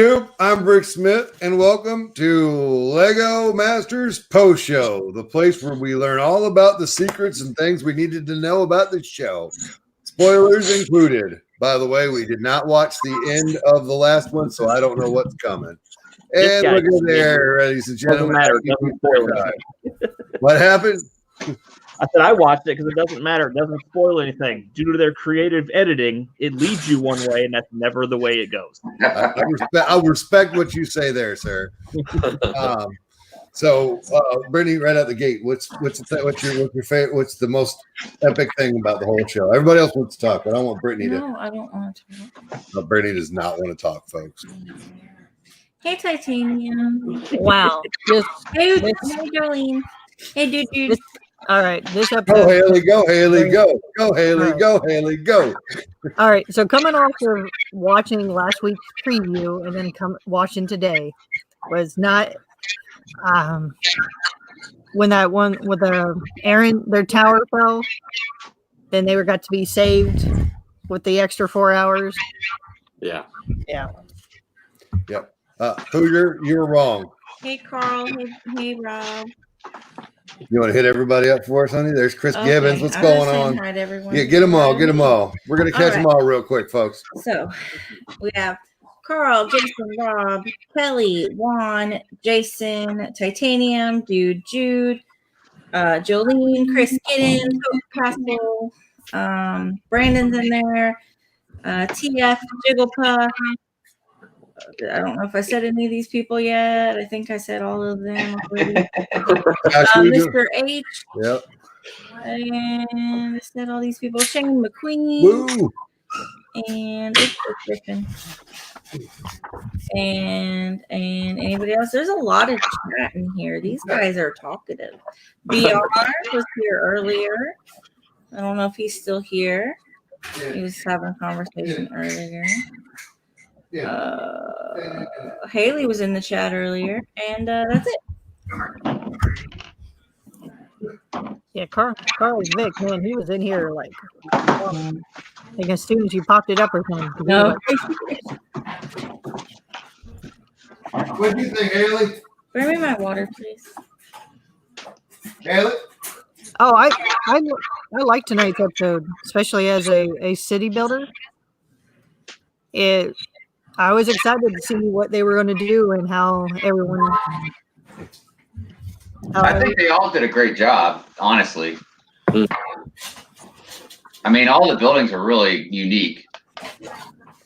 Nope, I'm Brick Smith, and welcome to Lego Masters Post Show, the place where we learn all about the secrets and things we needed to know about the show. Spoilers included. By the way, we did not watch the end of the last one, so I don't know what's coming. And look at there, ladies and gentlemen. What happened? I said I watched it because it doesn't matter. It doesn't spoil anything. Due to their creative editing, it leads you one way, and that's never the way it goes. I respect what you say there, sir. So, Brittany, right out the gate, what's your favorite? What's the most epic thing about the whole show? Everybody else wants to talk, but I want Brittany to. No, I don't want to talk. No, Brittany does not want to talk, folks. Hey, Titanium. Wow. Hey, Jolene. Hey, dude. All right, this episode. Go, Haley, go, Haley, go. Go, Haley, go, Haley, go. All right, so coming off of watching last week's preview and then watching today was not when that one with their tower fell, then they got to be saved with the extra 4 hours. Yeah. Yep. Hoosier, you were wrong. Hey, Carl. Hey, Rob. You want to hit everybody up for us, honey? There's Chris Gibbons. What's going on? Hi to everyone. Yeah, get them all. We're going to catch them all real quick, folks. So we have Carl, Jason, Rob, Kelly, Juan, Jason, Titanium, Dude, Jude, Jolene, Chris Giddens, Castle, Brandon's in there, TF, Jigglepuff. I don't know if I said any of these people yet. I think I said all of them already. Mr. H. Yep. And I said all these people. Shane McQueen. Woo. And Griffin. And anybody else? There's a lot of chat in here. These guys are talkative. BR was here earlier. I don't know if he's still here. He was having a conversation earlier. Haley was in the chat earlier, and that's it. Yeah, Carl Vic, man, he was in here like as soon as you popped it up or something. No. What do you think, Haley? Bring me my water, please. Haley? Oh, I like tonight's episode, especially as a city builder. I was excited to see what they were going to do and how everyone. I think they all did a great job, honestly. I mean, all the buildings are really unique.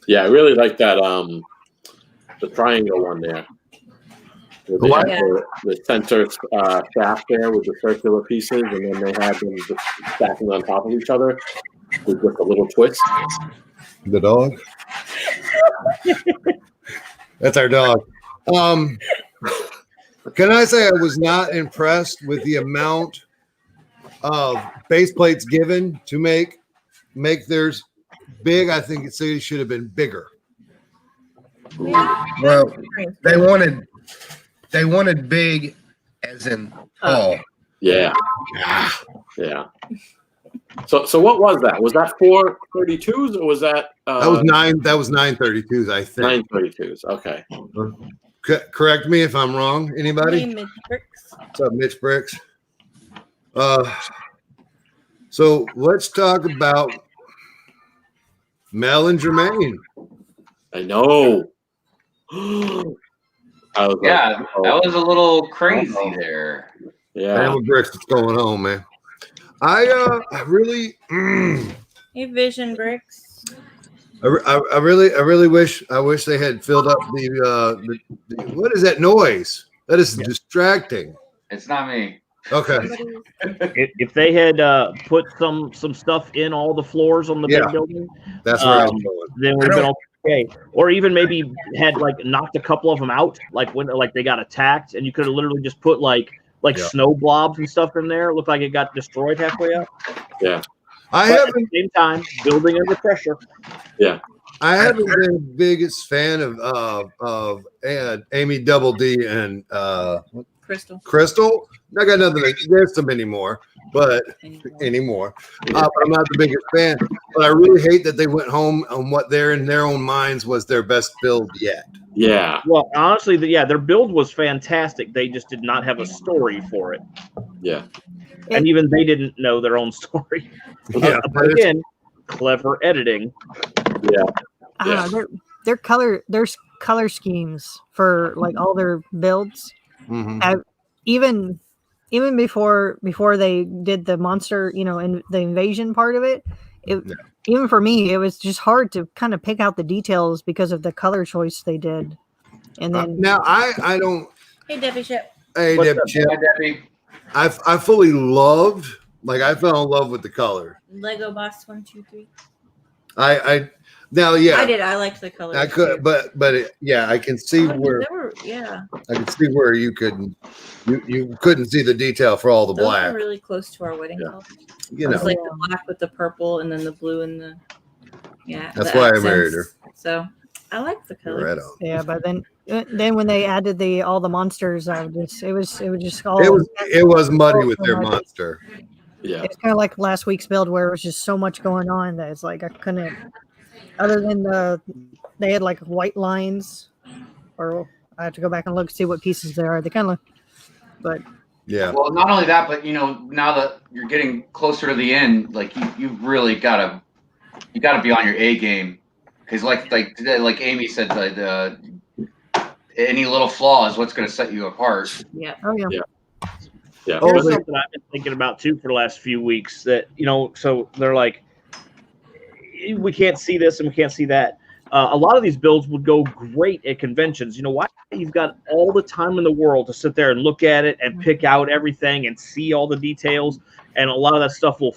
Yeah, I really like that. The triangle one there. The center shaft there with the circular pieces, and then they had them just stacking on top of each other with just a little twist. The dog. That's our dog. Can I say I was not impressed with the amount of base plates given to make theirs big? I think it should have been bigger. Well, they wanted big as in tall. Yeah. So what was that? Was that 432s or was that? That was 932s, I think. 932s. Okay. Correct me if I'm wrong. Anybody? Hey, Mitch Bricks. What's up, Mitch Bricks? So let's talk about Mel and Jermaine. I know. That was a little crazy there. Yeah. Mel Bricks, what's going on, man? I really. Hey, Vision Bricks. I really wish they had filled up the what is that noise? That is distracting. It's not me. Okay. If they had put some stuff in all the floors on the big building, that's where I'm going. Then we've been okay. Or even maybe had knocked a couple of them out, when they got attacked, and you could have literally just put snow blobs and stuff in there. It looked like it got destroyed halfway up. Yeah. At the same time, building under pressure. Yeah. I haven't been the biggest fan of Amy Double D and Crystal. I got nothing against them anymore, but anymore. But I'm not the biggest fan. But I really hate that they went home on what they're in their own minds was their best build yet. Yeah. Well, honestly, their build was fantastic. They just did not have a story for it. Yeah. And even they didn't know their own story. Yeah, But again, clever editing. Yeah. Their color schemes for like all their builds. Mhm. Even before they did the monster, and the invasion part of it, even for me, it was just hard to kind of pick out the details because of the color choice they did. And then Now I don't. Hey, Debbie Ship. Hey, What's Deb, up, Chip. Hi, Debbie. I fully loved. Like I fell in love with the color. Lego Boss 1, 2, 3. I now yeah. I did. I liked the colors. I could, but I can see where I can see where you couldn't see the detail for all the Those black. are really close to our wedding colors. You It's know, like the black with the purple and then the blue and the That's the why I accents. married her. So I like the colors. right on. yeah, but then when they added all the monsters, it was just all It was muddy with their much. monster. Yeah. It's kind of like last week's build where it was just so much going on that it's like I couldn't. Other than they had like white lines, or I have to go back and look see what pieces there are. They kind of, but Yeah. Well, not only that, but now that you're getting closer to the end, like you really gotta be on your A game, because like Amy said, any little flaw is what's going to set you apart. Yeah. oh yeah. Yeah. Yeah. Oh, Here's wait. something I've been thinking about too for the last few weeks. That so they're like, we can't see this and we can't see that. A lot of these builds would go great at conventions. You know why? You've got all the time in the world to sit there and look at it and pick out everything and see all the details, and a lot of that stuff will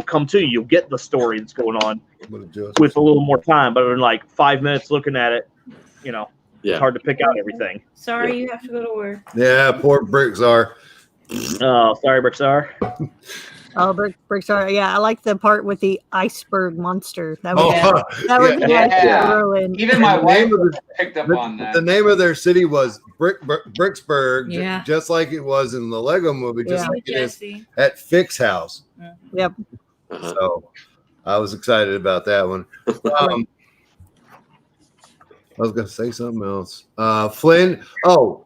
come to you. You'll get the story that's going on with a little more time. But in like 5 minutes looking at it, it's hard to pick out everything. Sorry, you have to go to work. Yeah, poor bricks are. Oh, sorry, Brixar. Oh, bricks are. Yeah, I like the part with the iceberg monster. That was yeah. nice to Yeah. throw in. Even my The wife name of the- picked up on that. The name of their city was Bricksburg, Yeah. just like it was in the Lego movie, just Yeah. like it is Jesse. at Fix House. Yep. Uh-huh. So I was excited about that one. I was going to say something else. Flynn. Oh,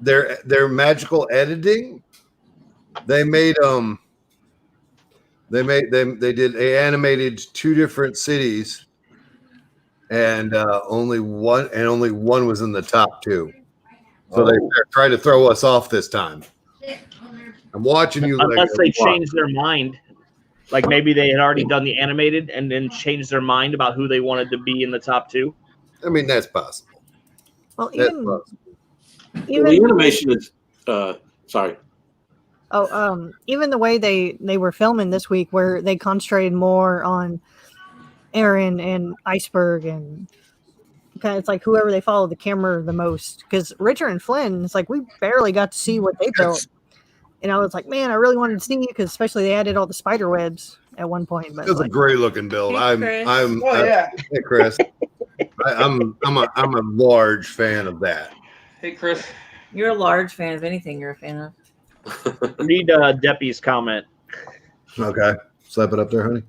their magical editing. They animated 2 different cities, and only one was in the top 2. So they're trying to throw us off this time. I'm watching you. Unless they change their mind. Like maybe they had already done the animated and then changed their mind about who they wanted to be in the top 2. I mean, that's possible. Well, That's even possible. The animation is sorry. Even the way they were filming this week, where they concentrated more on Aaron and Iceberg, and kind of it's like whoever they follow the camera the most. Because Richard and Flynn, it's like we barely got to see what they built, and I was like, man, I really wanted to see, because especially they added all the spider webs at one point. But It was a great looking build. Hey, Chris. Hey Chris. I'm a large fan of that. Hey, Chris. You're a large fan of anything you're a fan of. Read Deppy's comment. Okay, slap it up there, honey.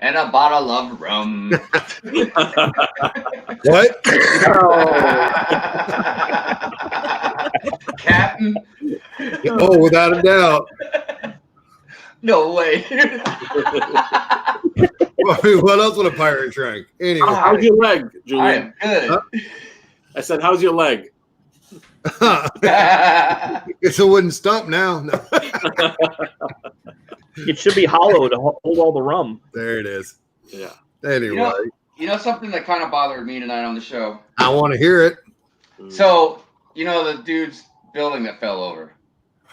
And a bottle of rum. What? Captain. Oh, without a doubt. No way. I mean, what else would a pirate drink? Anyway, How's your leg, I Julian? am good. I said, how's your leg? it's a wooden stump now. No. It should be hollow to hold all the rum. There it is. Yeah. Anyway, You know something that kind of bothered me tonight on the show? I want to hear it. So, the dude's building that fell over.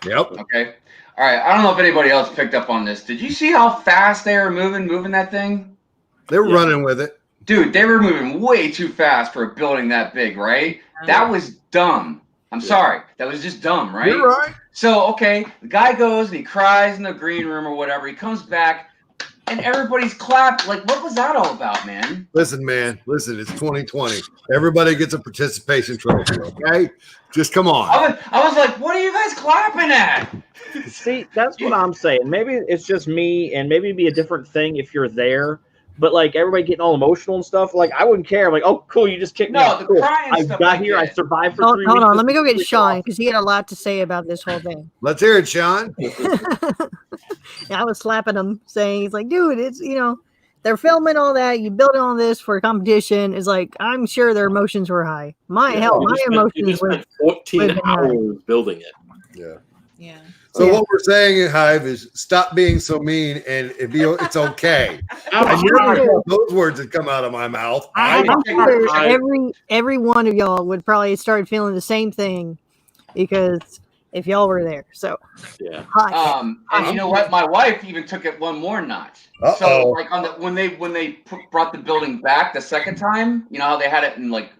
Yep. Okay. All right. I don't know if anybody else picked up on this. Did you see how fast they were moving that thing? They were running with it. Dude, they were moving way too fast for a building that big, right? That was dumb. I'm sorry. That was just dumb, right? You're right. So, okay, the guy goes and he cries in the green room or whatever. He comes back, and everybody's clapped. Like, what was that all about, man? Listen, man. Listen, it's 2020. Everybody gets a participation trophy, okay? Just come on. I was like, what are you guys clapping at? See, that's what I'm saying. Maybe it's just me, and maybe it'd be a different thing if you're there. But like everybody getting all emotional and stuff, like I wouldn't care. I'm like, oh, cool, you just kicked me No, out. the Cool. crying I stuff. got here. I survived for 3 weeks. Hold on, let me go get This is Sean awesome. because he had a lot to say about this whole thing. Let's hear it, Sean. I was slapping him, saying, "He's like, dude, it's they're filming all that. You building all this for a competition. Is like, I'm sure their emotions were high. My emotions were 14 were high. hours building it. Yeah. Yeah. So Yeah. what we're saying in Hive is stop being so mean, and it's okay. I never thought those words had come out of my mouth. I'm sure every one of y'all would probably start feeling the same thing because if y'all were there. So Yeah. And you know what? My wife even took it one more notch. Uh-oh. So like when they brought the building back the second time, you know how they had it in like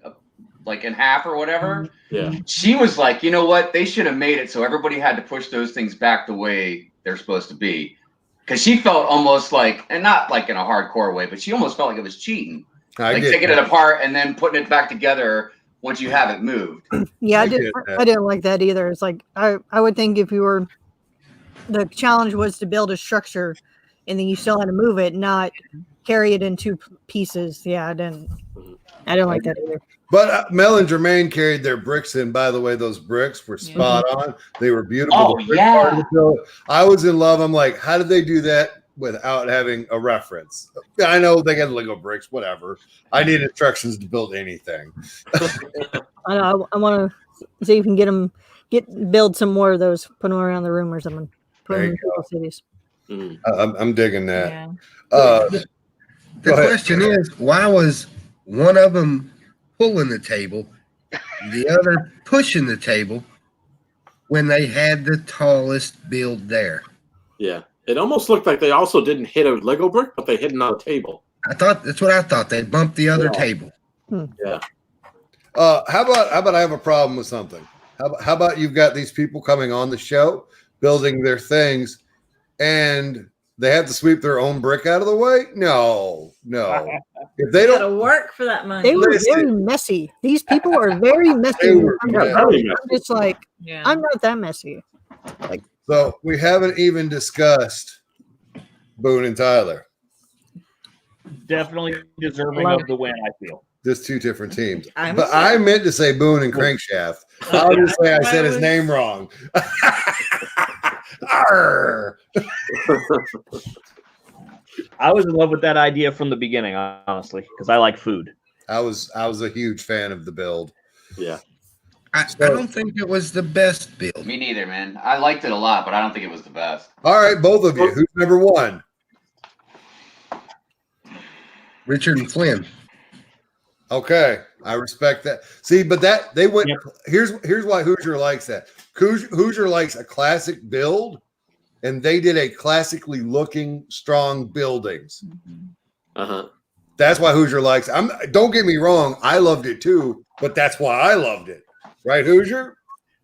in half or whatever. Yeah. She was like, you know what? They should have made it so everybody had to push those things back the way they're supposed to be. Because she felt almost like, and not like in a hardcore way, but she almost felt like it was cheating. Like taking it apart and then putting it back together once you have it moved. Yeah, I didn't like that either. It's like I would think if you were the challenge was to build a structure and then you still had to move it, not carry it in two pieces. Yeah, I didn't like that either. But Mel and Jermaine carried their bricks in. By the way, those bricks were spot on. They were beautiful. Oh, yeah. I was in love. I'm like, how did they do that without having a reference? I know they got Lego bricks, whatever. I need instructions to build anything. I want to see if we can build some more of those, put them around the room or something. Put them in people's cities. I'm digging that. Yeah. The question is, why was one of them pulling the table, the other pushing the table when they had the tallest build there? Yeah. It almost looked like they also didn't hit a Lego brick, but they hit another table. That's what I thought. They bumped the other table. Yeah. How about I have a problem with something? How about you've got these people coming on the show, building their things, and they have to sweep their own brick out of the way? No. If they Gotta don't work for that money. They were very messy. These people are very messy. I'm just like, I'm not that messy. Like, so we haven't even discussed Boone and Tyler. Definitely deserving of the win, I feel. Just two different teams. I But I meant to say Boone and Crankshaft. Obviously, I said his name wrong. Arr. I was in love with that idea from the beginning, honestly, because I like food. I was a huge fan of the build. Yeah. I don't think it was the best build. Me neither, man. I liked it a lot, but I don't think it was the best. All right, both of you. Who's number one? Richard and Flynn. Okay, I respect that. See, but that they went. Yep. Here's why Hoosier likes that. Hoosier likes a classic build, and they did a classically looking, strong buildings. That's why Hoosier likes. Don't get me wrong, I loved it too, but that's why I loved it. Right, Hoosier?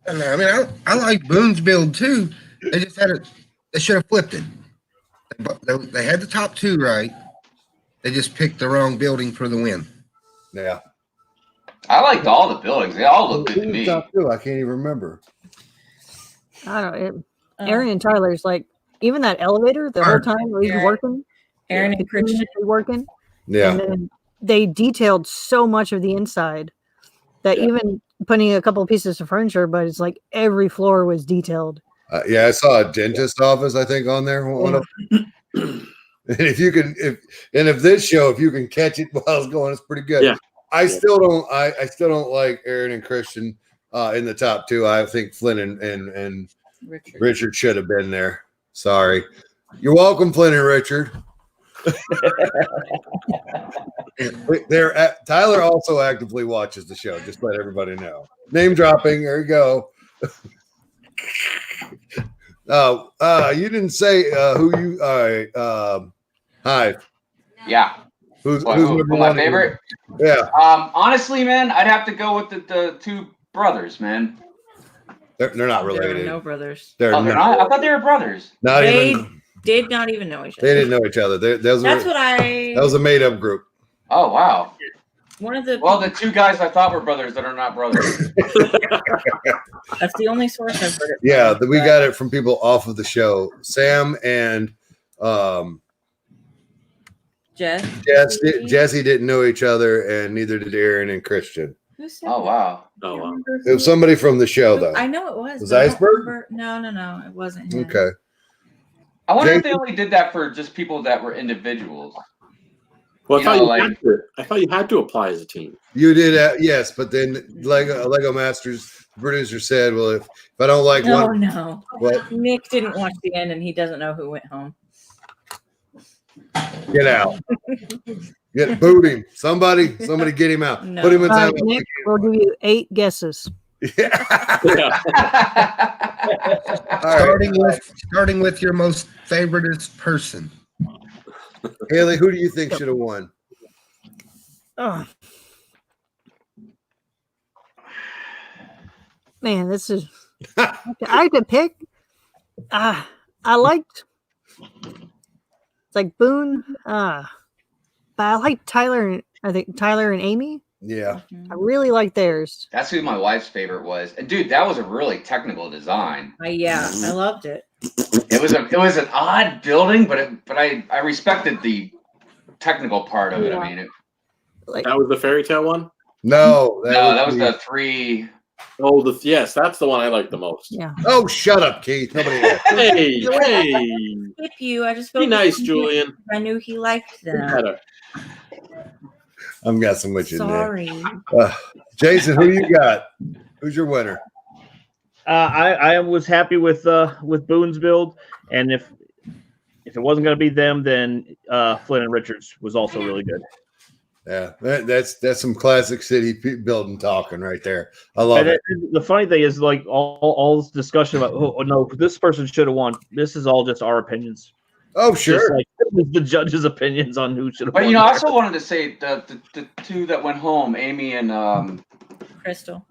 I mean, I like Boone's build too. They just had it. They should have flipped it. They had the top two right. They just picked the wrong building for the win. Yeah. I liked all the buildings. They all look good to me. Top two? I can't even remember. I don't know. Aaron and Tyler's like, even that elevator the whole time was working. Aaron and Christian working. Yeah. And then they detailed so much of the inside that even putting a couple of pieces of furniture, but it's like every floor was detailed. Yeah, I saw a dentist office, I think, on there. One of and if you can, if this show, if you can catch it while it's going, it's pretty good. Yeah. I still don't like Aaron and Christian in the top two. I think Flynn and Richard should have been there. Sorry. You're welcome, Flynn and Richard. Tyler also actively watches the show. Just let everybody know. Name dropping. There you go. You didn't say who you. Hi. Yeah. Who's number my one? favorite? Yeah. Honestly, man, I'd have to go with the two brothers, man. They're not related. There are no brothers. They're not. I thought they were brothers. Not even. Did not even know each other. They didn't know each other. That was a made-up group. Oh wow. One of the The two guys I thought were brothers that are not brothers. That's the only source I've heard it. Yeah, we got it from people off of the show. Sam and Jesse didn't know each other, and neither did Aaron and Christian. Who said Oh wow. Oh wow. It was somebody from the show, though. I know it was. Was but I don't Iceberg? remember- No, it wasn't him. Okay. I wonder if they only did that for just people that were individuals. Well, You know, like- I thought you had to apply as a team. You did, yes, but then Lego Masters producer said, "Well, if I don't like one, No. what? Nick didn't watch the end, and he doesn't know who went home. Get out, boot him. Somebody get him out. No. Put him in All time." right, Nick, we'll give you 8 guesses. Yeah. Yeah. All right. Starting with your most favoriteest person. Haley, who do you think should have won? Oh. Man, this is. I have to pick. I liked. It's like Boone. But I like Tyler. I think Tyler and Amy. Yeah. I really like theirs. That's who my wife's favorite was. And dude, that was a really technical design. Yeah, I loved it. It was an odd building, but I respected the technical part of it. I mean, Like That was the fairy tale one? No, that was the 3. Oh, yes, that's the one I like the most. yeah. Oh, shut up, Keith. Nobody else. Hey, Skip you. I just be felt nice, Julian. I knew he liked Be them. better. I'm guessing with you, Nick. Sorry. Jason, who you got? Who's your winner? I was happy with Boone's build, and if it wasn't going to be them, then Flynn and Richards was also really good. Yeah, that's some classic city building talking right there. I love it. The funny thing is, like all this discussion about, oh no, this person should have won. This is all just our opinions. Oh, sure. Just like the judges' opinions on who should have won. But I also wanted to say the two that went home, Amy and Crystal.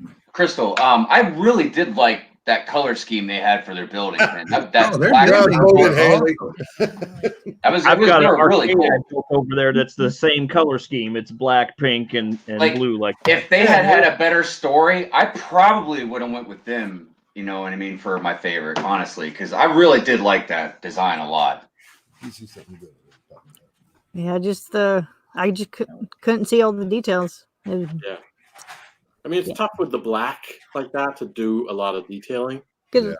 I really did like that color scheme they had for their building. Man. That they're black really and good, Haley. I've got an really arcade cool. over there that's the same color scheme. It's black, pink, and Like, blue. Like If they had a better story, I probably would have went with them. You know what I mean, for my favorite, honestly, because I really did like that design a lot. Yeah, I just couldn't see all the details. Yeah. I mean, it's tough with the black like that to do a lot of detailing. Because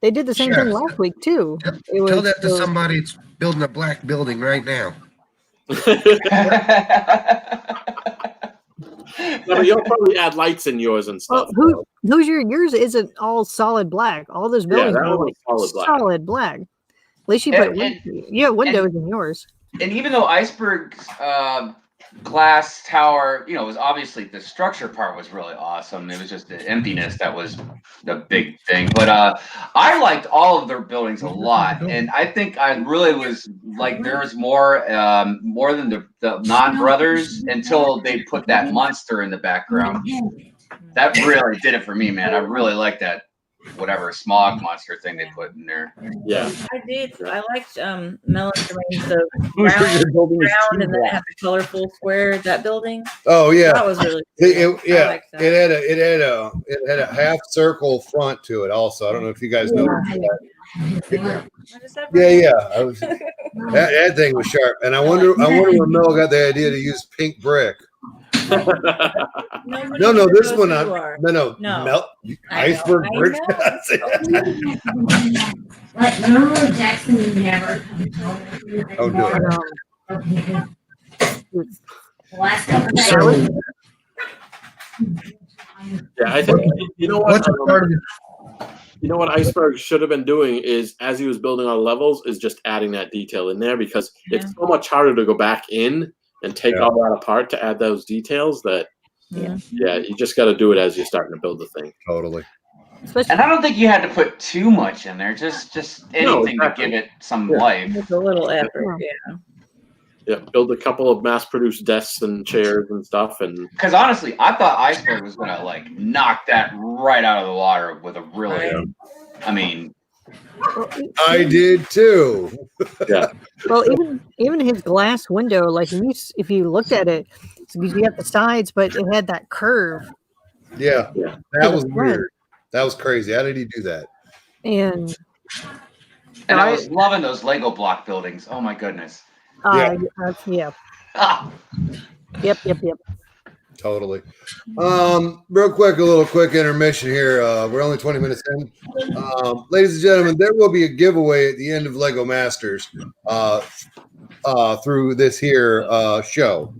they did the same thing last week too. Tell that to somebody that's building a black building right now. No, but you'll probably add lights in yours and Well, stuff. yours isn't all solid black. All those buildings that are one like was solid black. solid black. At least you put you have windows in yours. And even though Iceberg's glass tower, was obviously the structure part was really awesome. It was just the emptiness that was the big thing. But I liked all of their buildings a lot, and I think I really was like there was more than the non-brothers until they put that monster in the background. That really did it for me, man. I really liked that whatever smog monster thing they put in there. Yeah. I did. I liked Melon Terrain's the Your building is round too and then it black. had the colorful square, that building. Oh yeah, That was really It I liked that. it had a half circle front to it. Also, I don't know if you guys know. What is that? Yeah. I was that thing was sharp, and I wonder where Mel got the idea to use pink brick. Nobody No, even this knows one, who you are. no, No. Mel, I know, iceberg I brick. know. Like, remember Jackson never Don't do it. last couple days. So, Yeah, I think you know what what's a part of it? you know what Iceberg should have been doing is as he was building on levels is just adding that detail in there because it's so much harder to go back in and take all that apart to add those details that you just got to do it as you're starting to build the thing. Totally. Especially And I don't think you had to put too much in there. Just anything to give it some life. It's a little effort, Yeah, build a couple of mass-produced desks and chairs and stuff, and Because honestly, I thought Iceberg was gonna knock that right out of the water with a really, Right. I mean, I did too. Yeah. Well, even his glass window, like if you looked at it, because you have the sides, but it had that curve. Yeah, Yeah. that was weird. That was crazy. How did he do that? And I was loving those Lego block buildings. Oh my goodness. yeah. Ah. Yep. Totally. Real quick, a little quick intermission here. We're only 20 minutes in. Ladies and gentlemen, there will be a giveaway at the end of Lego Masters through this here show.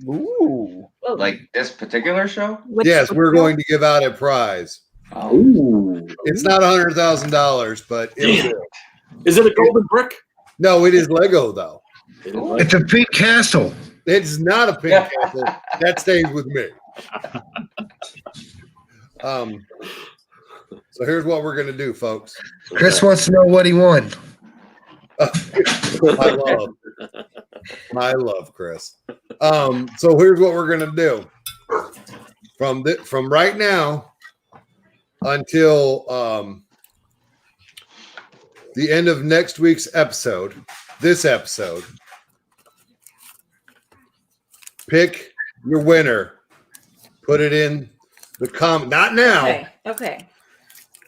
Ooh. Like this particular show? Yes, we're going to give out a prize. Oh. Ooh. It's not $100,000, but it will. Is it a golden brick? No, it is Lego though. It's a pink castle. It's not a pink castle. That stays with me. So here's what we're gonna do, folks. Chris wants to know what he won. I love Chris. So here's what we're gonna do. From right now until the end of next week's episode, this episode, pick your winner. Put it in the comment. Not now. Okay.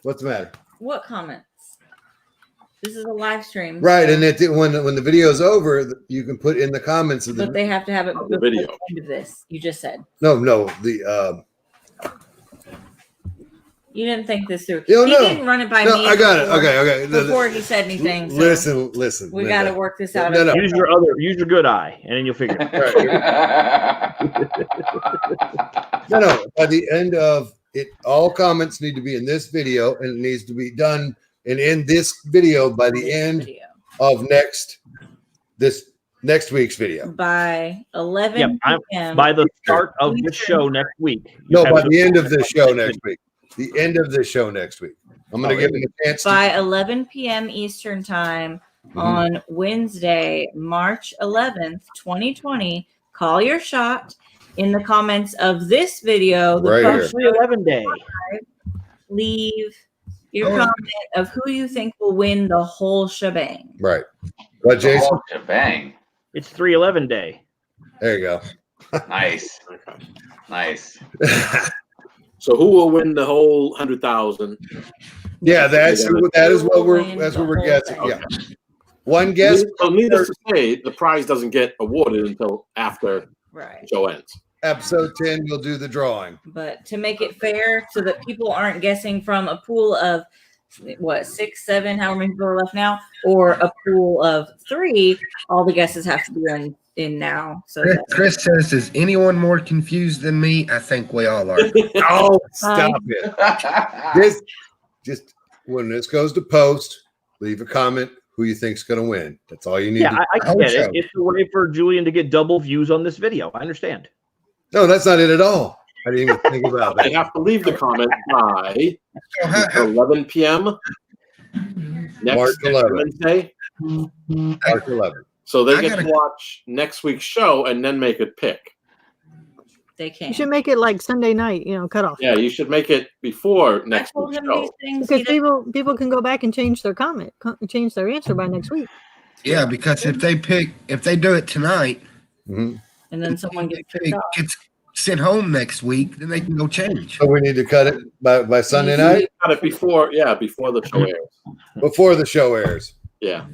What's the matter? What comments? This is a live stream. Right, so- and when the video's over, you can put in the comments of the But they have to have it before the video. end of this. You just said. No, the You didn't think this through. No, He no. didn't run it by no, me. I got it. before- Okay. Before he said anything. So Listen. we got to work this out. No. Use your good eye, and then you'll figure it out. No. By the end of it, all comments need to be in this video, and it needs to be done and in this video by the end of next week's video. By 11 Yep, p.m. by the start of the show next week. No, by the end of the show next week. The end of the show next week. I'm going to give him a chance. By 11 p.m. Eastern time on Wednesday, March 11th, 2020. Call your shot in the comments of this video. The Right here. post 311 day. leave your comment of who you think will win the whole shebang. Right. What, Jason? Oh, shebang. It's 311 day. There you go. Nice. Nice. So who will win the whole 100,000? Yeah, that is what we're guessing. Yeah. One guess. So needless to say, the prize doesn't get awarded until after Right. the show ends. Episode 10, we'll do the drawing. But to make it fair so that people aren't guessing from a pool of 6, 7, however many people are left now, or a pool of 3, all the guesses have to be in now. So Chris says, is anyone more confused than me? I think we all are. Oh, stop it. Just when this goes to post, leave a comment who you think's going to win. That's all you need. Yeah, I get it. It's a way for Julian to get double views on this video. I understand. No, that's not it at all. I didn't even think about They that. have to leave the comment by 11 p.m. next March 11th. Wednesday. March 11th. So they I get gotta- to watch next week's show and then make a pick. they can. You should make it like Sunday night, cut off. Yeah, you should make it before I next told week's him show. these things. Because people can go back and change their change their answer by next week. Yeah, because if they do it tonight, Mhm. And then someone gets it kicked off. gets sent home next week, then they can go change. So we need to cut it by Sunday night Got it before the show airs. before the show airs. Yeah.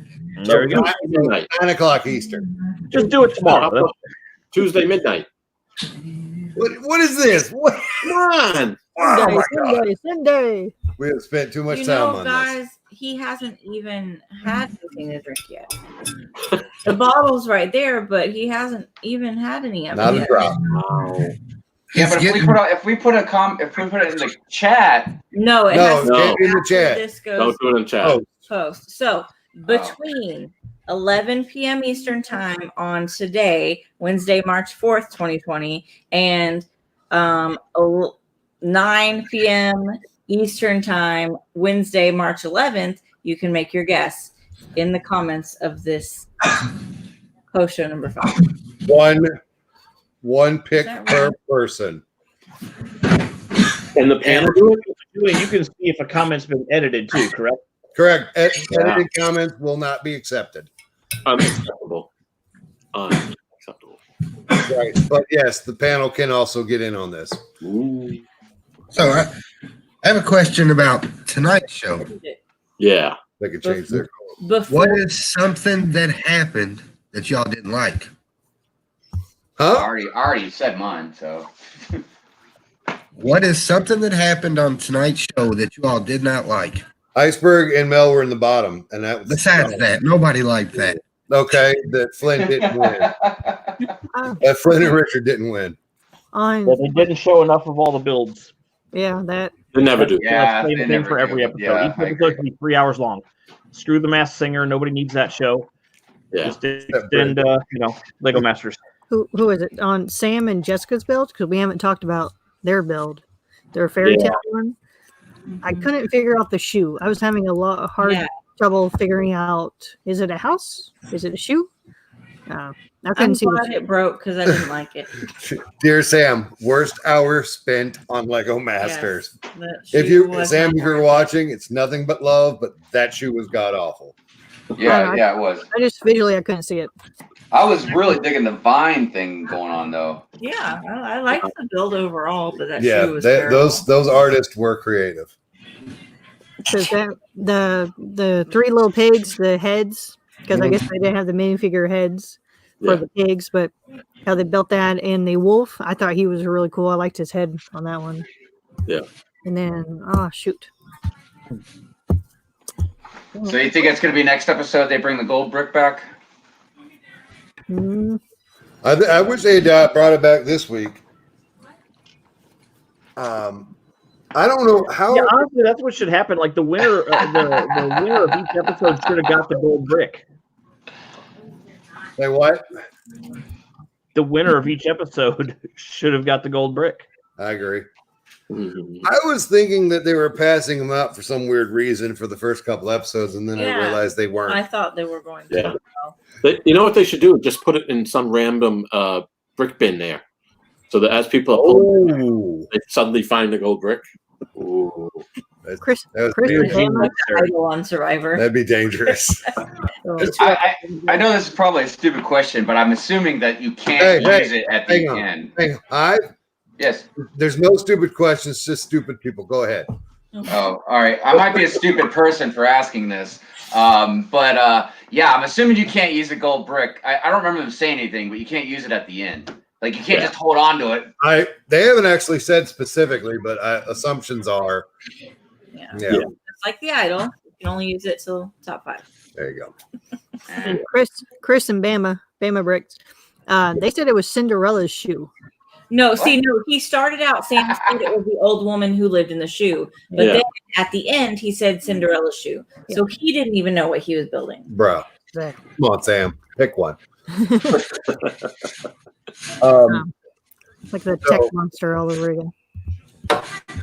There we go. Midnight. 9 o'clock Eastern. Just do it tomorrow. That's- Tuesday midnight. What is this? What? Come on. Sunday. We have spent too much You time know, on guys, he hasn't even had anything to drink yet. The bottle's right there, but he hasn't even had any of this. Not it a yet. drop. Wow. Yeah, but if we put it in the chat, No, it No, has to no. be in the after chat. This Don't goes do it in chat. Oh, post. So between 11 p.m. Eastern time on today, Wednesday, March 4th, 2020, and 9 p.m. Eastern time, Wednesday, March 11th, you can make your guess in the comments of this post show number 5. one pick Is that per right? person. And the panel do it? Julian, you can see if a comment's been edited too, correct? Correct. Edited comments will not be accepted. Unacceptable. Unacceptable. Right. But yes, the panel can also get in on this. Ooh. So I have a question about tonight's show. Yeah. They could change their What is something that happened that y'all didn't like? I huh? already said mine, so. What is something that happened on tonight's show that you all did not like? Iceberg and Mel were in the bottom, and that was Besides that, nobody liked that. okay. That Flynn didn't win. That Flynn and Richard didn't win. On Well, they didn't show enough of all the builds. yeah, that They never do. Yeah, Same they thing never for every do. episode. Yeah, Each I episode agree. should be 3 hours long. Screw the Masked Singer. Nobody needs that show. Yeah. Just extend, Lego Masters. who is it on Sam and Jessica's build? Because we haven't talked about their build, their fairy tale one. I couldn't figure out the shoe. I was having a lot of hard trouble figuring out. Is it a house? Is it a shoe? I I'm couldn't see the glad shoe. it broke because I didn't like it. Dear Sam, worst hour spent on Lego Masters. Yes, If you're watching, it's nothing but love, but that shoe was god awful. Yeah, it was. I just visually I couldn't see it. I was really digging the vine thing going on though. Yeah, I like the build overall, but that Yeah, shoe was terrible. those artists were creative. Because that the three little pigs, the heads, because I guess they didn't have the minifigure heads for the pigs, but how they built that and the wolf, I thought he was really cool. I liked his head on that one. Yeah. And then shoot. So you think it's going to be next episode they bring the gold brick back? I wish they had brought it back this week. I don't know how. Yeah, honestly, that's what should happen. Like the winner, the winner of each episode should have got the gold brick. Say what? The winner of each episode should have got the gold brick. I agree. Mm-hmm. I was thinking that they were passing them out for some weird reason for the first couple episodes, and then I realized they weren't. I thought they were going to. Yeah. You know what they should do? Just put it in some random brick bin there. So that as people are pulling, they suddenly find the gold brick. Ooh. Chris on Survivor. That'd be dangerous. I know this is probably a stupid question, but I'm assuming that you can't use it at the end. Yes. There's no stupid questions, just stupid people. Go ahead. Oh, all right. I might be a stupid person for asking this. But I'm assuming you can't use the gold brick. I don't remember them saying anything, but you can't use it at the end. Like you can't just hold on to it. They haven't actually said specifically, but assumptions are. Yeah. It's like the idol. You can only use it till top 5. There you go. And Chris and Bama Bricks, they said it was Cinderella's shoe. No, he started out saying it was the old woman who lived in the shoe. But then at the end, he said Cinderella's shoe. So he didn't even know what he was building. Bro. Exactly. Come on, Sam. Pick one. Like the tech monster all over again.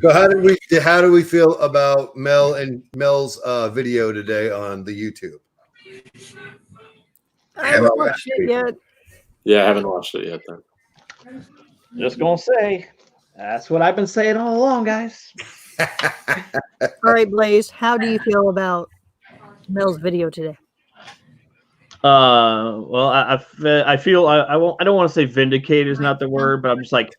So how do we feel about Mel's video today on the YouTube? I haven't watched it yet. Yeah, I haven't watched it yet then. Just gonna say, that's what I've been saying all along, guys. All right, Blaze, how do you feel about Mel's video today? Well, I feel I don't want to say vindicated is not the word, but I'm just like,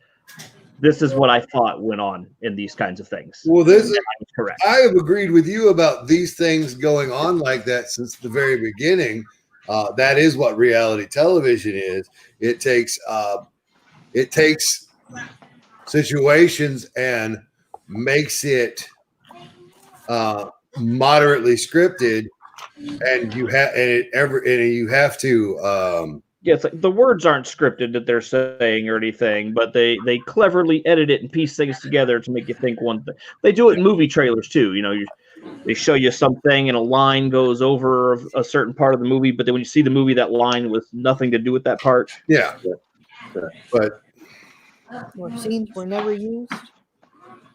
this is what I thought went on in these kinds of things. Well, this is correct. I have agreed with you about these things going on like that since the very beginning. That is what reality television is. It takes situations and makes it moderately scripted, and you have to. Yeah, it's like the words aren't scripted that they're saying or anything, but they cleverly edit it and piece things together to make you think one thing. They do it in movie trailers too. You know, they show you something and a line goes over a certain part of the movie, but then when you see the movie, that line with nothing to do with that part. Yeah. But More scenes were never used.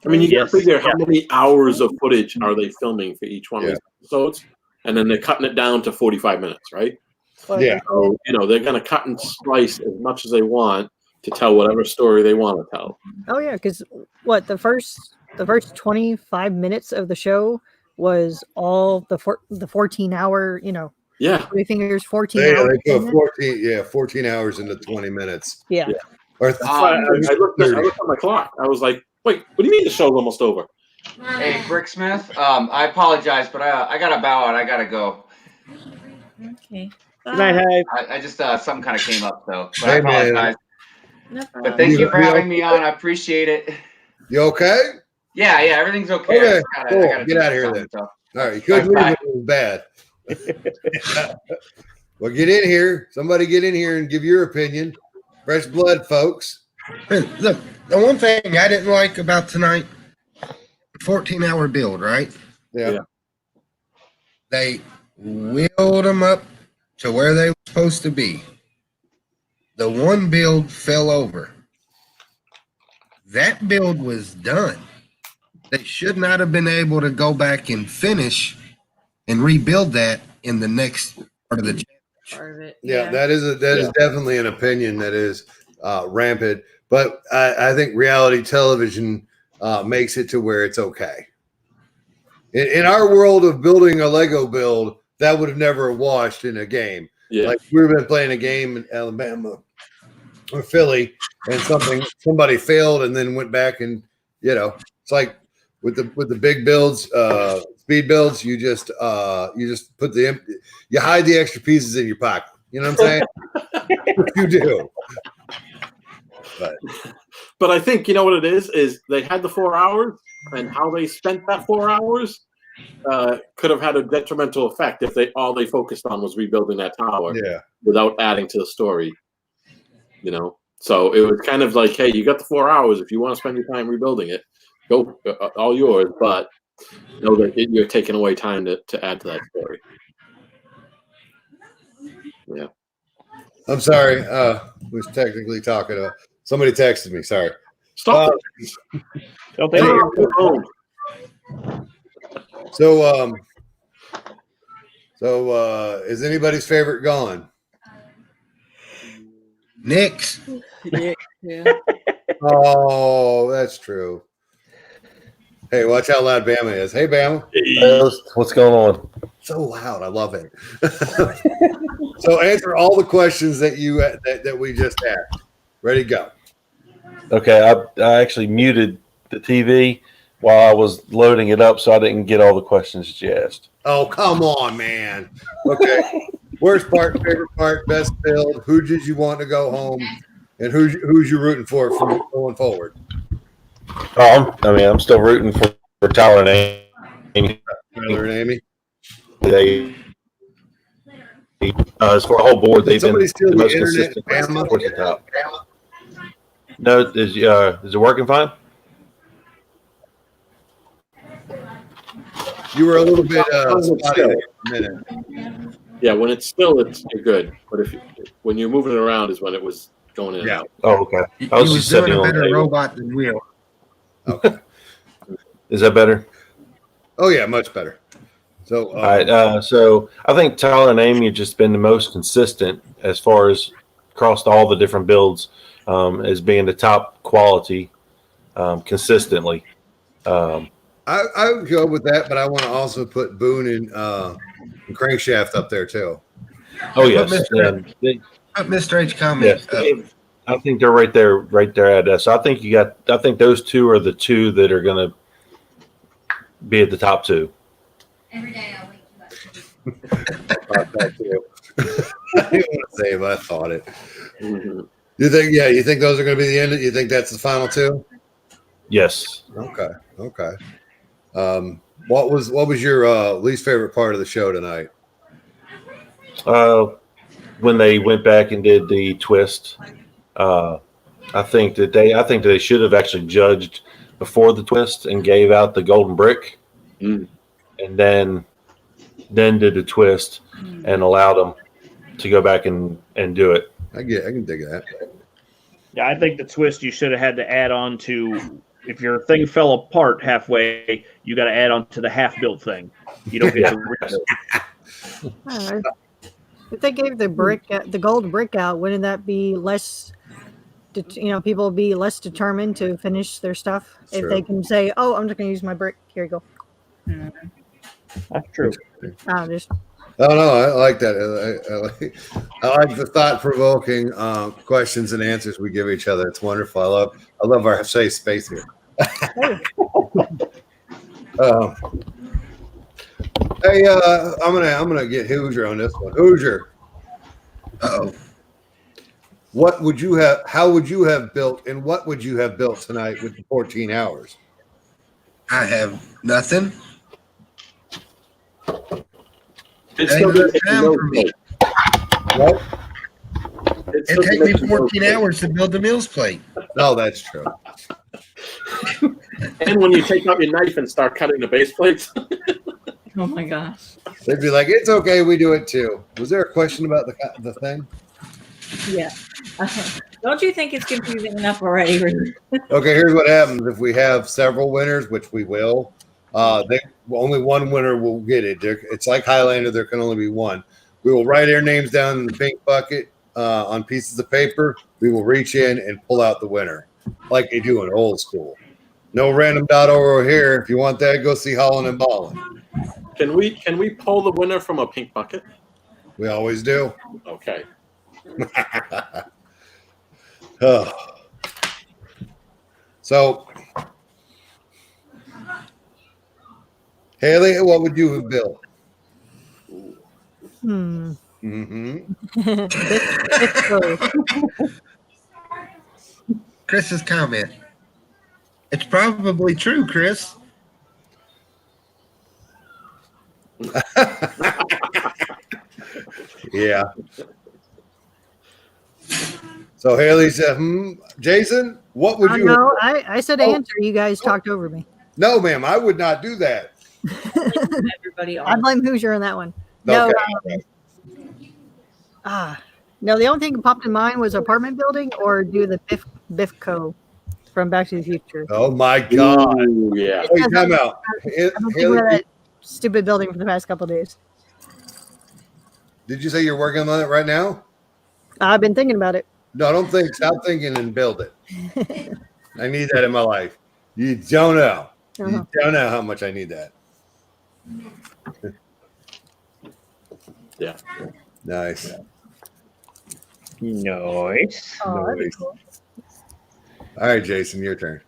I mean, you got to figure how many hours of footage are they filming for each one of these episodes, and then they're cutting it down to 45 minutes, right? Yeah. So, they're going to cut and slice as much as they want to tell whatever story they want to tell. Oh yeah, because the first 25 minutes of the show was all the 14-hour, Yeah. 3 fingers, 14 Yeah, hours. they put 14 hours into 20 minutes. Yeah. Yeah. Or That's why I looked at my clock. I was like, wait, what do you mean the show's almost over? Hey, Bricksmith. I apologize, but I gotta bow out. I gotta go. Okay. Good night, Hype. I just something kind of came up though. But Hey, I apologize. man. No But problem. thank you for You having okay? me on. I appreciate it. You okay? Yeah, everything's okay. Okay, I gotta cool. do Get out of here something, then. so. All right, you couldn't leave Bye. it. It was bad. Well, get in here. Somebody get in here and give your opinion. Fresh blood, folks. Look, the one thing I didn't like about tonight, 14-hour build, right? Yeah. They wheeled them up to where they were supposed to be. The one build fell over. That build was done. They should not have been able to go back and finish and rebuild that in the next part of the Part of it. Yeah, that is definitely an opinion that is rampant. But I think reality television makes it to where it's okay. In our world of building a Lego build, that would have never washed in a game. Yeah. Like we've been playing a game in Alabama or Philly, and somebody failed and then went back and it's like with the big builds, speed builds, you just put you hide the extra pieces in your pocket. You know what I'm saying? What you do. But I think you know what it is they had the 4 hours, and how they spent that 4 hours could have had a detrimental effect if all they focused on was rebuilding that tower without adding to the story. So it was kind of like, hey, you got the 4 hours. If you want to spend your time rebuilding it, go, all yours. But know that you're taking away time to add to that story. Yeah. I'm sorry. Was technically talking to somebody texted me. Sorry. Stop. So is anybody's favorite gone? Nick's. Yeah. Oh, that's true. Hey, watch how loud Bama is. Hey, Bama. Hey, what's going on? So loud. I love it. So answer all the questions that that we just asked. Ready, go. Okay, I actually muted the TV while I was loading it up, so I didn't get all the questions that you asked. Oh, come on, man. Okay. Worst part, favorite part, best build. Who did you want to go home, and who's you rooting for from going forward? Oh, I'm still rooting for Tyler and Amy. Tyler and Amy. They, as for a whole board, they've been the most internet, consistent towards the top. No, is it working fine? You were a little bit spotty there for a minute. Yeah, when it's still, you're good. But when you're moving it around is when it was going in and out. Oh, okay. I was doing a better robot than Will. Okay. Is that better? Oh yeah, much better. So all right. So I think Tyler and Amy have just been the most consistent as far as across all the different builds as being the top quality consistently. I would go with that, but I want to also put Boone and Crankshaft up there too. Oh yes, Mr. H comment. Yes, I think they're right there at us. So I think those two are the two that are going to be at the top two. Every day I wake you up. I didn't want to say it, but I thought it. Mm-hmm. You think those are going to be the end? You think that's the final two? Yes. Okay. What was your least favorite part of the show tonight? When they went back and did the twist, I think they should have actually judged before the twist and gave out the golden brick, and then did the twist and allowed them to go back and do it. I can dig that. Yeah, I think the twist you should have had to add on to. If your thing fell apart halfway, you got to add on to the half-built thing. You don't get to rebuild. If they gave the gold brick out, wouldn't that be less? People would be less determined to finish their stuff if they can say, "Oh, I'm just going to use my brick. Here you go." That's true. Just Oh no, I like that. I like the thought-provoking questions and answers we give each other. It's wonderful. I love our safe space here. Hey, I'm gonna get Hoosier on this one. Hoosier, Oh, what would you have? How would you have built? And what would you have built tonight with the 14 hours? I have nothing. It's Ain't still enough gonna take time no for me. plate. What? It's It still takes gonna me take no 14 plate. hours to build the meals plate. No, that's true. And when you take out your knife and start cutting the base plates, Oh my gosh. They'd be like, "It's okay, we do it too." Was there a question about the thing? Yeah. Don't you think it's confusing enough already? Ruth? Okay, here's what happens if we have several winners, which we will. Only one winner will get it. It's like Highlander. There can only be one. We will write their names down in the pink bucket on pieces of paper. We will reach in and pull out the winner, like they do in old school. No random dot over here. If you want that, go see Holland and Ballin. can we pull the winner from a pink bucket? We always do. Okay. Oh. So, Haley, what would you have built? Mm-hmm. Chris's comment. It's probably true, Chris. Yeah. So Haley said, Jason, what would you? No, I said answer. You guys talked over me. No, ma'am, I would not do that. Everybody I blame Hoosier on that one. Okay. No, the only thing that popped in mind was apartment building or do the Biff Co. from Back to the Future. Oh my God. Ooh, yeah. Wait, time out. I've been thinking of that stupid building for the past couple of days. Did you say you're working on it right now? I've been thinking about it. No, I don't think. Stop thinking and build it. I need that in my life. You don't know. You don't know how much I need that. Yeah. Nice. Nice. Oh, that'd be Nice. cool. All right, Jason, your turn.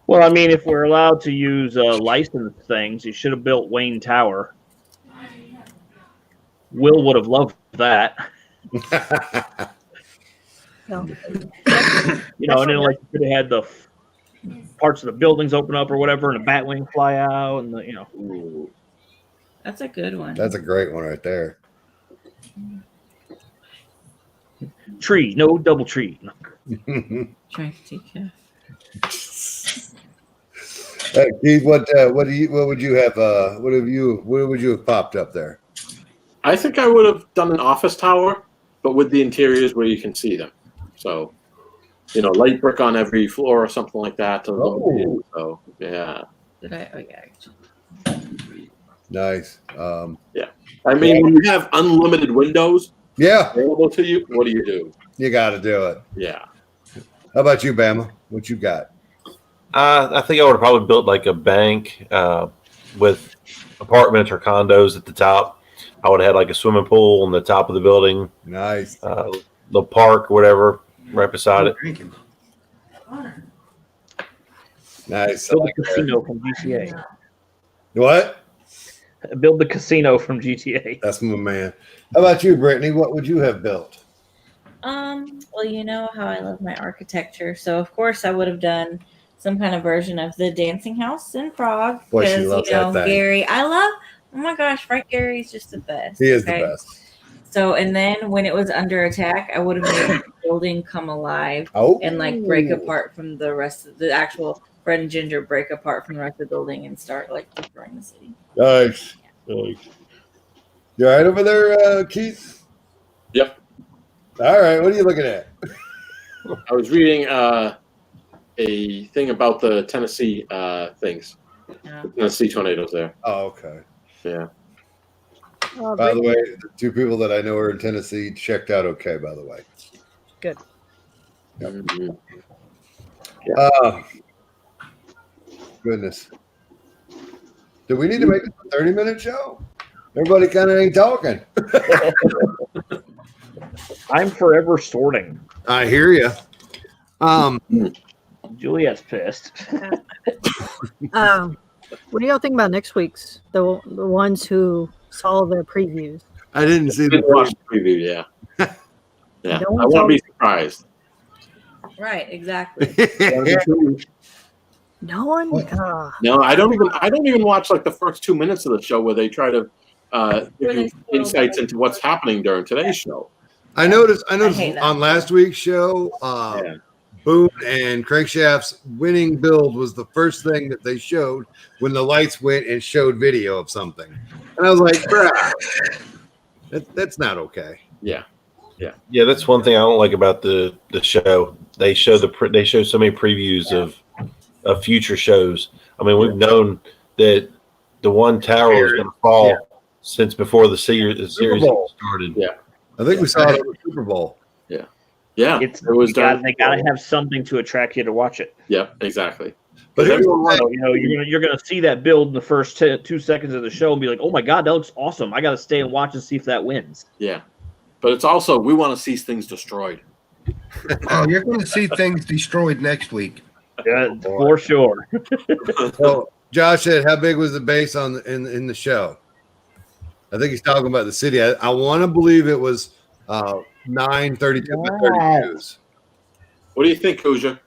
Well, I mean, if we're allowed to use licensed things, you should have built Wayne Tower. Will would have loved that. No. You know, and then like you could have had the parts of the buildings open up or whatever, and a Batwing fly out, and Ooh. That's a good one. That's a great one right there. tree, no double tree. Trying to take care. Keith, what would you have? What would you have popped up there? I think I would have done an office tower, but with the interiors where you can see them. So, light brick on every floor or something like that. Oh. So, yeah. Did I? Oh, yeah. Nice. Yeah. I mean, when you have unlimited windows available to you, what do you do? You got to do it. Yeah. How about you, Bama? What you got? I think I would have probably built like a bank with apartments or condos at the top. I would have had like a swimming pool on the top of the building. Nice. The park, whatever, right beside it. Nice. Build a casino from GTA. What? Build the casino from GTA. That's my man. How about you, Brittany? What would you have built? Well, you know how I love my architecture, so of course I would have done some kind of version of the dancing house in Prague. Boy, she Because loves that thing. Gary, oh my gosh, Frank Gary's just the best. He is the best. So, and then when it was under attack, I would have made the building come alive and like break apart from the rest of the actual Fred and Ginger break apart from the rest of the building and start like destroying the city. Nice. Nice. You all right over there, Keith? Yep. All right. What are you looking at? I was reading a thing about the Tennessee things. Yeah. The Tennessee tornadoes there. Oh, okay. Yeah. By the way, the two people that I know are in Tennessee checked out okay, by the way. Good. Yep. Mm-hmm. Goodness. Do we need to make it a 30-minute show? Everybody kind of ain't talking. I'm forever sorting. I hear you. Juliet's pissed. What do y'all think about next week's? The ones who saw the previews. I didn't see the Didn't watch the preview. Yeah, yeah. No one I won't saw- be surprised. Right, exactly. No one. No, I don't even watch like the first 2 minutes of the show where they try to give you insights into what's happening during today's show. I noticed hate that. on last week's show, Boone and Crankshaft's winning build was the first thing that they showed when the lights went and showed video of something. And I was like, bruh, that's not okay. Yeah. Yeah, that's one thing I don't like about the show. They show so many previews of future shows. I mean, we've known that the one tower was going to fall since before the series started. Yeah, I think we saw it on the Super Bowl. Yeah, They gotta have something to attract you to watch it. Yeah, exactly. But here's the everyone, thing. You're gonna see that build in the first 2 seconds of the show and be like, oh my god, that looks awesome. I gotta stay and watch and see if that wins. Yeah, but it's also we want to see things destroyed. Oh, you're going to see things destroyed next week. Yeah, for sure. So Josh said, how big was the base in the show? I think he's talking about the city. I want to believe it was 9 32 by 32s. What do you think, Kuja?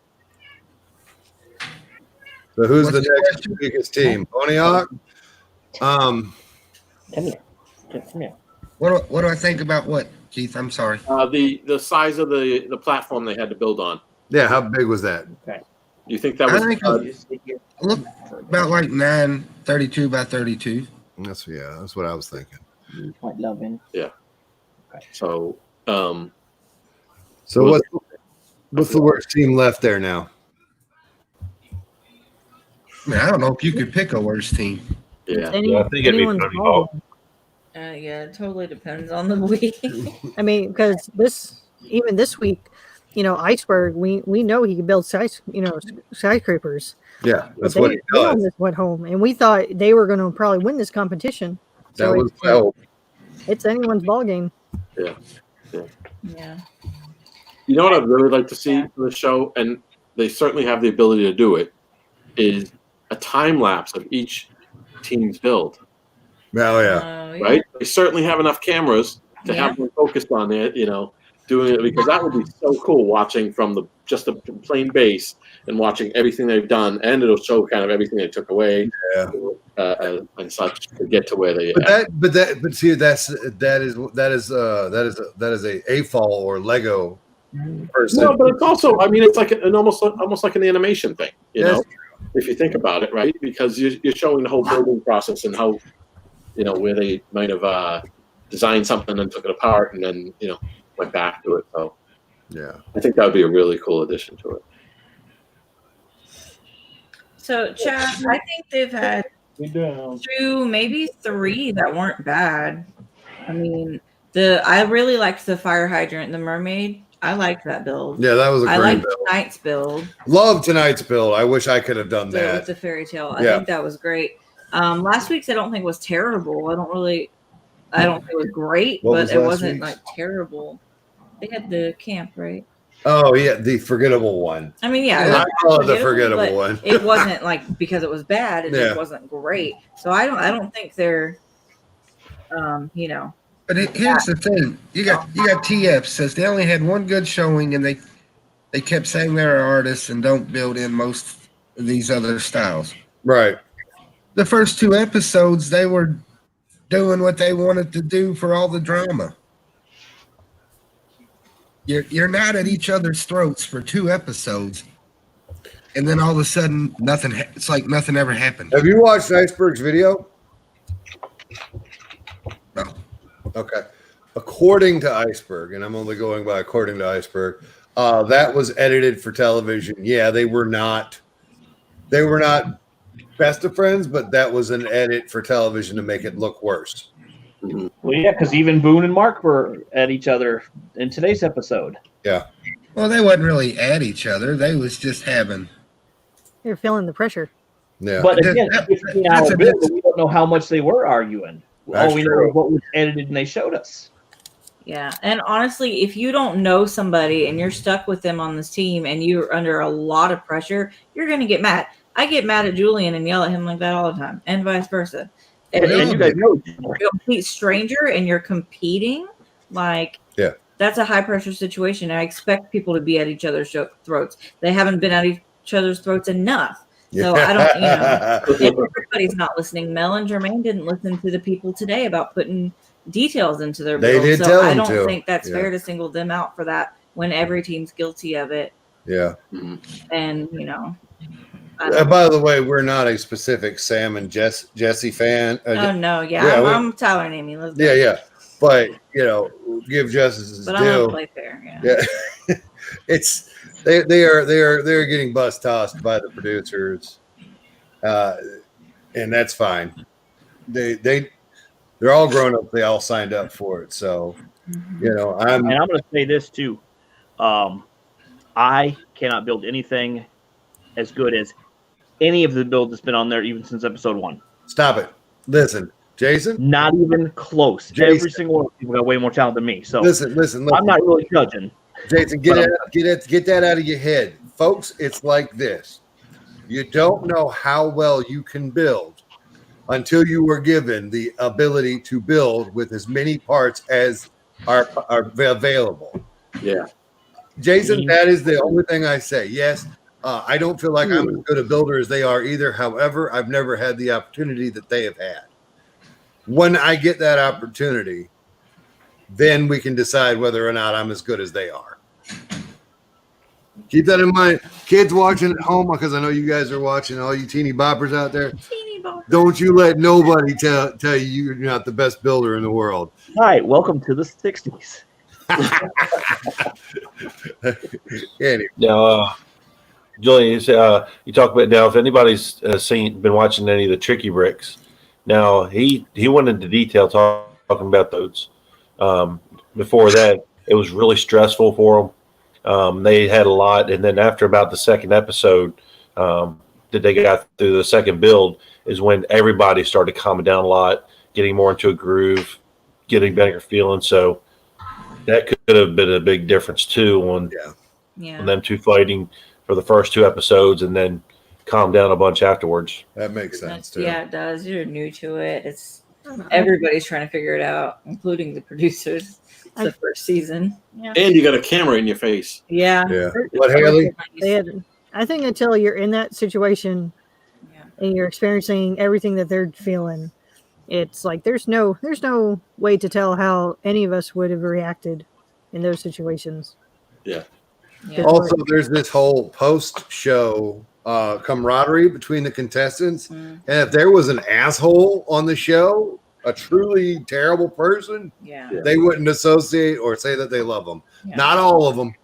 So who's What's the the next biggest team? Ponyhawk? Come here. Come here. What do I think about what, Keith? I'm sorry. The size of the platform they had to build on. Yeah, how big was that? You think that I was? think look about like 9 32 by 32. That's what I was thinking. Quite loving. Yeah. So, So what's the worst team left there now? I mean, I don't know if you could pick a worse team. yeah. I think it'd be Anyone's Tony ball. Hawk. Yeah, it totally depends on the week. I mean, because even this week, Iceberg, we know he can build skyscrapers. Yeah, But that's what he they does. almost went home, and we thought they were going to probably win this competition. That So was my hope. it's anyone's ball game. Yeah. Yeah. You know what I'd really like to see for the show, and they certainly have the ability to do it, is a time lapse of each team's build. Oh yeah. Right? They certainly have enough cameras to have them focused on it, doing it, because that would be so cool watching from just the plain base and watching everything they've done, and it'll show kind of everything they took away, and such to get to where they. But see, that is a fall or Lego person. No, but it's also, I mean, it's like almost like an animation thing, if you think about it, right? Because you're showing the whole building process and how, where they might have designed something and took it apart and then, went back to it. So yeah, I think that would be a really cool addition to it. So, Chad, I think they've had 2, maybe 3 that weren't bad. I mean, I really liked the fire hydrant, the mermaid. I liked that build. Yeah, that was a great liked build. tonight's build. Love tonight's build. I wish I could have done that. With the fairy tale. I think that was great. Last week's I don't think was terrible. I don't think it was great, What but was it last wasn't week's? like terrible. They had the camp, right? Oh yeah, the forgettable one. I mean, yeah, I call it the but forgettable one. It wasn't like because it was bad. It Yeah. just wasn't great. So I don't think they're, But here's the thing: you got TF says they only had one good showing, and they kept saying they're artists and don't build in most of these other styles. Right. The first 2 episodes, they were doing what they wanted to do for all the drama. You're not at each other's throats for 2 episodes, and then all of a sudden nothing. It's like nothing ever happened. Have you watched Iceberg's video? No. Okay. According to Iceberg, and I'm only going by according to Iceberg, that was edited for television. Yeah, they were not best of friends, but that was an edit for television to make it look worse. Mm-hmm. Well, yeah, because even Boone and Mark were at each other in today's episode. Yeah. Well, they wasn't really at each other. They was just having. You're feeling the pressure. Yeah. But That- again, that- 15 that's hour a build, bit- we don't know how much they were arguing. All we know is what was edited and they showed us. Yeah, and honestly, if you don't know somebody and you're stuck with them on this team and you're under a lot of pressure, you're going to get mad. I get mad at Julian and yell at him like that all the time, and vice versa. And you guys know, you're a complete stranger and you're competing, like, that's a high pressure situation. I expect people to be at each other's throats. They haven't been at each other's throats enough. So I don't, everybody's not listening. Mel and Jermaine didn't listen to the people today about putting details into their build. Did so tell I them don't to. think that's fair to single them out for that when every team's guilty of it. Yeah. And by the way, we're not a specific Sam and Jesse fan. Oh no, I'm Tyler and Amy. Yeah. But give justice his due. But I don't play fair. Yeah. It's they're getting bus tossed by the producers, and that's fine. They're all grown up. They all signed up for it. So and I'm going to say this too. I cannot build anything as good as any of the builds that's been on there, even since episode 1. Stop it. Listen, Jason. Not even close. Jason. Every single one of people got way more talent than me. So listen. I'm not really judging. Jason, get that out of your head. Folks, it's like this. You don't know how well you can build until you were given the ability to build with as many parts as are available. Yeah. Jason, that is the only thing I say. Yes, I don't feel like I'm as good a builder as they are either. However, I've never had the opportunity that they have had. When I get that opportunity, then we can decide whether or not I'm as good as they are. Keep that in mind. Kids watching at home, because I know you guys are watching, all you teeny boppers out there. Don't you let nobody tell you you're not the best builder in the world. Hi, welcome to the 60s. Anyway. Now, Julian, you talk about now. If anybody's been watching any of the Tricky Bricks, now he went into detail talking about those. Before that, it was really stressful for them. They had a lot, and then after about the second episode that they got through the second build is when everybody started calming down a lot, getting more into a groove, getting better feeling. So that could have been a big difference too on them two fighting for the first 2 episodes and then calm down a bunch afterwards. That makes sense too. Yeah, it does. You're new to it. It's everybody's trying to figure it out, including the producers. It's the first season. Yeah. And you got a camera in your face. Yeah. What, Haley? I think until you're in that situation and you're experiencing everything that they're feeling, it's like there's no way to tell how any of us would have reacted in those situations. Yeah. Also, there's this whole post-show camaraderie between the contestants. And if there was an asshole on the show, a truly terrible person, they wouldn't associate or say that they love them. Not all of them.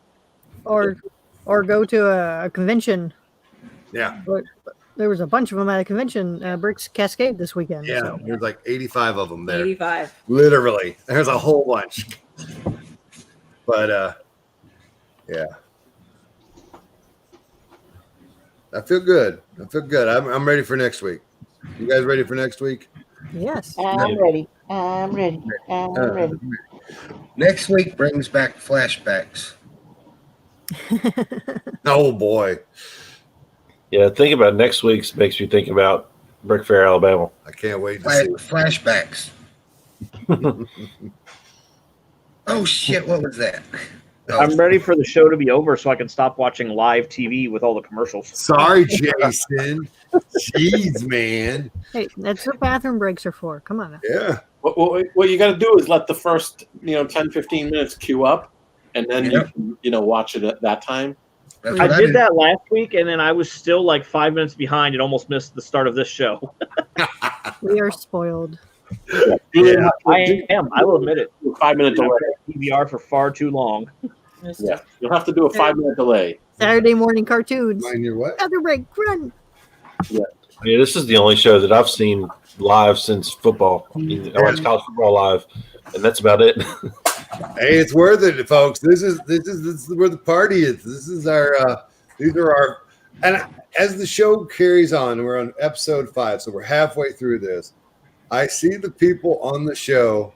Or go to a convention. Yeah. But there was a bunch of them at a convention, Bricks Cascade this weekend. Yeah, so. there's like 85 of them there. 85. Literally. There's a whole bunch. But, yeah. I feel good. I'm ready for next week. You guys ready for next week? Yes. I'm ready. Next week brings back flashbacks. Oh, boy. Yeah, think about next week's makes me think about Brick Fair, Alabama. I can't wait to see flashbacks. Oh, shit. What was that? Oh. I'm ready for the show to be over so I can stop watching live TV with all the commercials. Sorry, Jason. Jeez, man. Hey, that's what bathroom breaks are for. Come on now. Yeah. What you got to do is let the first 10, 15 minutes queue up, and then you can watch it at that time. I did that last week, and then I was still like 5 minutes behind and almost missed the start of this show. We are spoiled. Yeah, I am. I will admit it. 5-minute delay. DVR for far too long. Yeah, you'll have to do a 5-minute delay. Saturday morning cartoons. Mind your what? Bathroom break, run. Yeah, this is the only show that I've seen live since football. I watch college football live, and that's about it. Hey, it's worth it, folks. This is where the party is. This is our these are our And as the show carries on, we're on episode 5, so we're halfway through this. I see the people on the show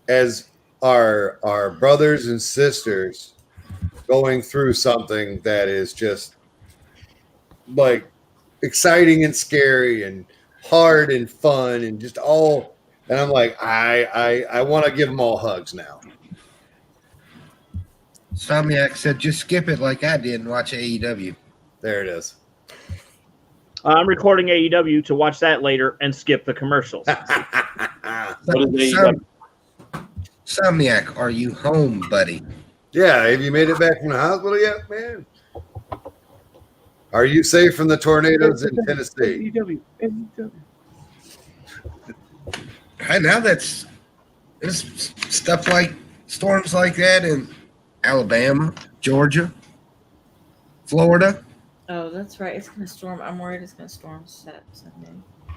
as our brothers and sisters going through something that is just like exciting and scary and hard and fun and just all. And I'm like, I want to give them all hugs now. Somniac said, just skip it like I did and watch AEW. There it is. I'm recording AEW to watch that later and skip the commercials. What is AEW? Somniac, are you home, buddy? Yeah, have you made it back from the hospital yet, man? Are you safe from the tornadoes in Tennessee? And now there's stuff like storms like that in Alabama, Georgia, Florida. Oh, that's right. It's gonna storm. I'm worried it's gonna storm Sunday.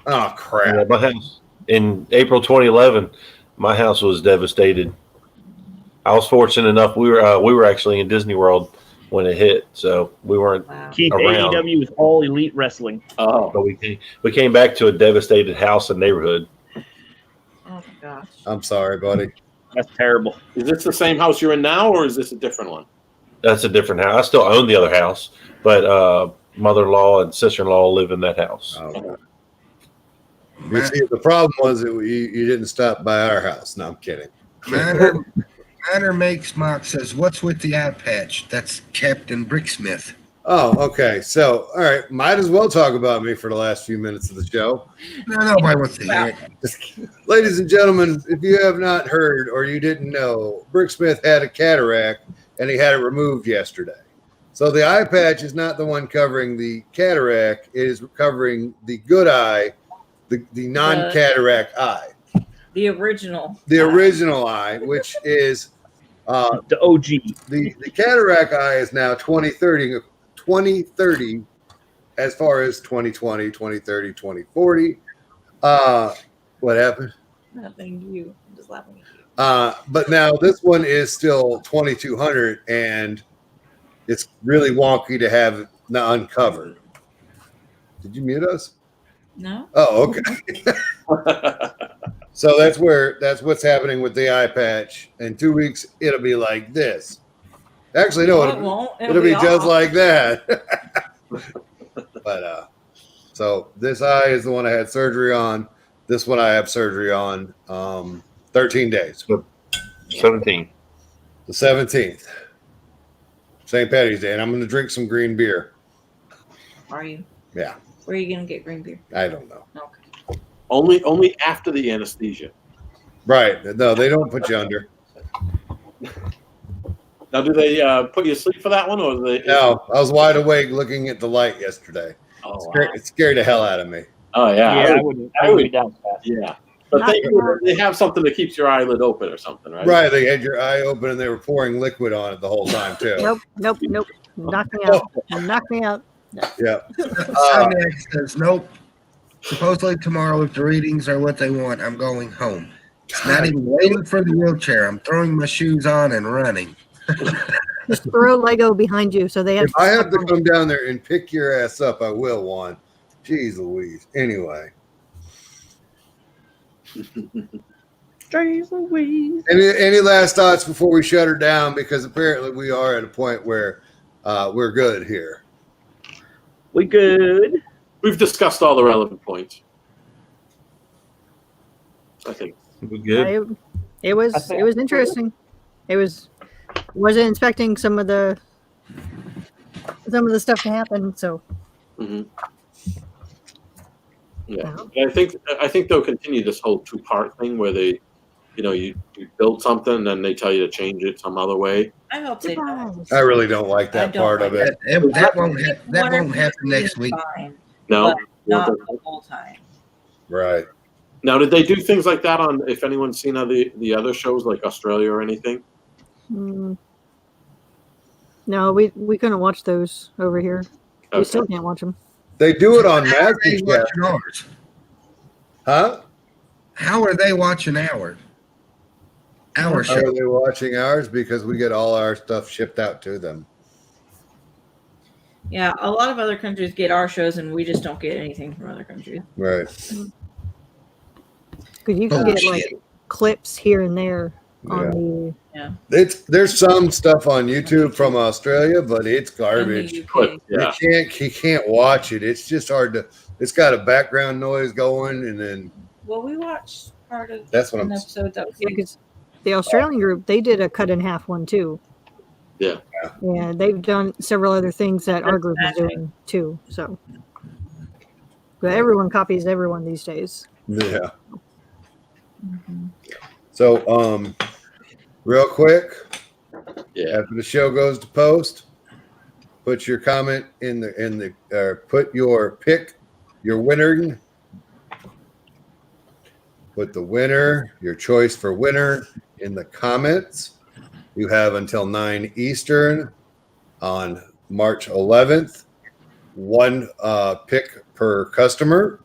Oh crap! Yeah, my house in April 2011, my house was devastated. I was fortunate enough; we were actually in Disney World when it hit, so we weren't Keith, around. AEW is all elite wrestling. Oh, But we came back to a devastated house and neighborhood. Oh my gosh. I'm sorry, buddy. That's terrible. is this the same house you're in now, or is this a different one? That's a different house. I still own the other house, but mother-in-law and sister-in-law live in that house. Oh, you see, the problem was that you didn't stop by our house. No, I'm kidding. Manor Makes Mock says, what's with the eye patch? That's Captain Bricksmith. Oh, okay. So, all right. Might as well talk about me for the last few minutes of the show. No, nobody wants to hear it. Ladies and gentlemen, if you have not heard or you didn't know, Bricksmith had a cataract and he had it removed yesterday. So the eye patch is not the one covering the cataract. It is covering the good eye, the non-cataract eye. The original. The original eye, which is The OG. the cataract eye is now 2030 as far as 2020, 2030, 2040. What happened? Nothing. You. I'm just laughing at you. But now this one is still 2200 and it's really wonky to have it uncovered. Did you mute us? No. Oh, okay. So that's what's happening with the eye patch. In 2 weeks, it'll be like this. Actually, no, it won't. it'll be just off. like that. But so this eye is the one I had surgery on. This one I have surgery on 13 days. 17. The 17th. St. Patty's Day. And I'm going to drink some green beer. Are you? Yeah. Where are you gonna get green beer? I don't know. Okay. Only after the anesthesia. Right. No, they don't put you under. Now, do they put you to sleep for that one, or do they? No, I was wide awake looking at the light yesterday. Oh, It scared the hell out of me. Oh yeah. Yeah, I would be down with that. Yeah. But they have something that keeps your eyelid open or something, right? Right. They had your eye open and they were pouring liquid on it the whole time, too. Nope. Knock me out. Knock me out. Yeah. Somniac says, nope. Supposedly tomorrow, if the readings are what they want, I'm going home. It's not even waiting for the wheelchair. I'm throwing my shoes on and running. Just throw Lego behind you so they have. If I have to come down there and pick your ass up, I will, Juan. Jeez Louise. Anyway. Jeez Louise. Any last thoughts before we shut her down? Because apparently we are at a point where we're good here. We good. We've discussed all the relevant points. I think We good? It was interesting. Wasn't expecting some of the stuff to happen. So Mm-hmm. Yeah, and I think they'll continue this whole 2-part thing where they, you build something and then they tell you to change it some other way. I hope they don't. I really don't like that part of it. That won't happen next week. Fine, No, but not the whole time. Right. Now, did they do things like that on? If anyone's seen the other shows like Australia or anything? no, we couldn't watch those over here. We Okay. still can't watch them. They do it on How are they MasterChef. watching ours? Huh? How are they watching our How show? are they watching ours? Because we get all our stuff shipped out to them. Yeah, a lot of other countries get our shows, and we just don't get anything from other countries. Right. Because you can get like clips here and there on the. Yeah. There's some stuff on YouTube from Australia, but it's garbage. UK. Yeah. You can't watch it. It's just hard to. It's got a background noise going, and then Well, we watched part of That's what an I'm- episode that was Yeah, because the Australian group, they did a cut in half one too. Yeah. Yeah, they've done several other things that our group is doing too. So, but everyone copies everyone these days. yeah. So real quick, Yeah. after the show goes to post, put your comment in the put your pick, your winner. Put the winner, your choice for winner in the comments. You have until 9 Eastern on March 11th. One pick per customer,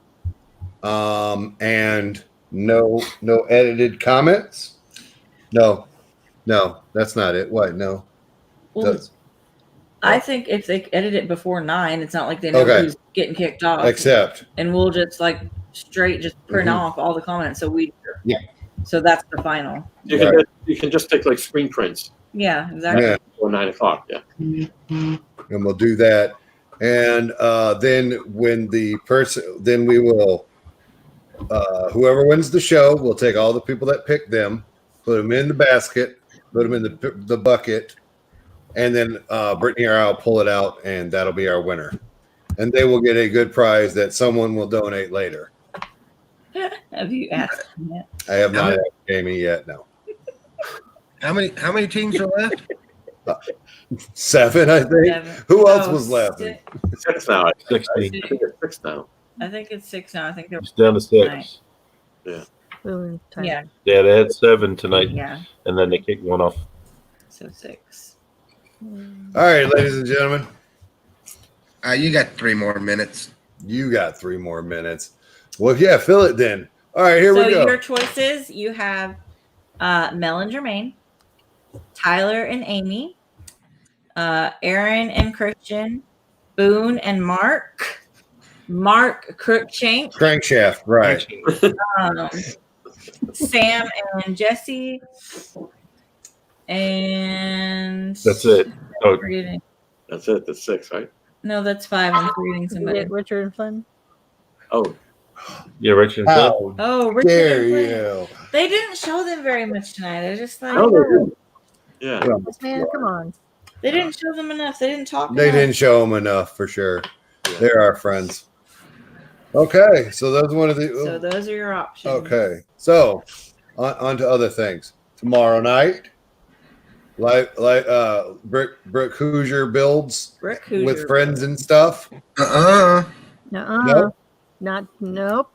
and no edited comments. No, that's not it. What? No. Well, That's- I think if they edit it before 9, it's not like they know Okay. who's getting kicked off. Except And we'll just like straight just print Mhm. off all the comments. So we Yeah. So that's the final. You can just take like screen prints Yeah, exactly. Yeah. or 9 o'clock. Yeah. and we'll do that. And then when the person, then we will, whoever wins the show, we'll take all the people that picked them, put them in the basket, put them in the bucket, and then Brittany or I'll pull it out, and that'll be our winner. And they will get a good prize that someone will donate later. Have you asked them yet? I have not asked Jamie yet. No, How many teams are left? 7, I think. 7. Who else Oh, was left? 6. 6 now. I 16. think it's 6 now. I think it's 6 now. I think they're It's down to 6. Really tight. yeah, Yeah, they had 7 tonight, yeah. and then they kicked one off. So 6. All right, ladies and gentlemen, You got 3 more minutes. you got 3 more minutes. Well, yeah, fill it then. All right, here So we go. your choices, you have Mel and Jermaine, Tyler and Amy, Aaron and Christian, Boone and Mark Cruikshank, Crankshaft, right? Sam and Jesse, and That's it. Oh, forgetting. That's it. That's 6, right? No, that's 5. I'm forgetting You somebody. get Richard and Flynn. Oh, yeah, Richard. and Phil. How Oh, Richard dare and Flynn. you? They didn't show them very much tonight. They're just like, no, they didn't. Yeah. Yes, man, come on. they didn't show them enough. They didn't talk. They enough. didn't show them enough for sure. Yeah. They're our friends. Okay, so that's one of the. So those are your options. Okay, so on to other things. Tomorrow night, like Brooke Hoosier builds Brooke Hoosier. with friends and stuff. Uh-uh. Nuh-uh. Nope. Nope.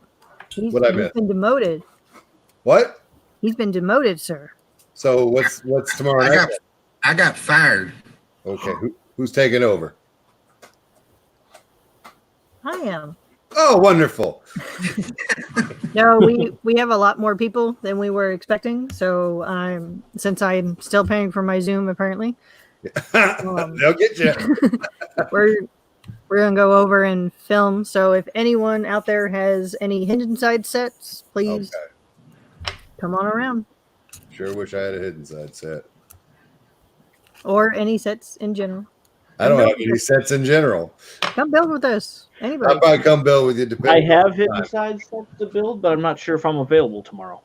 He's What'd I miss? been demoted. What? He's been demoted, sir. So what's tomorrow night? I got fired. Okay, who's taking over? I am. Oh, wonderful. No, we have a lot more people than we were expecting. So since I'm still paying for my Zoom, apparently, They'll get you. we're gonna go over and film. So if anyone out there has any Hidden Side sets, please come on around, Sure wish I had a hidden side set. or any sets in general. I don't have any sets in general. Come build with us. I'll Anybody? probably come build with you. I Depending have on the hidden time. side stuff to build, but I'm not sure if I'm available tomorrow.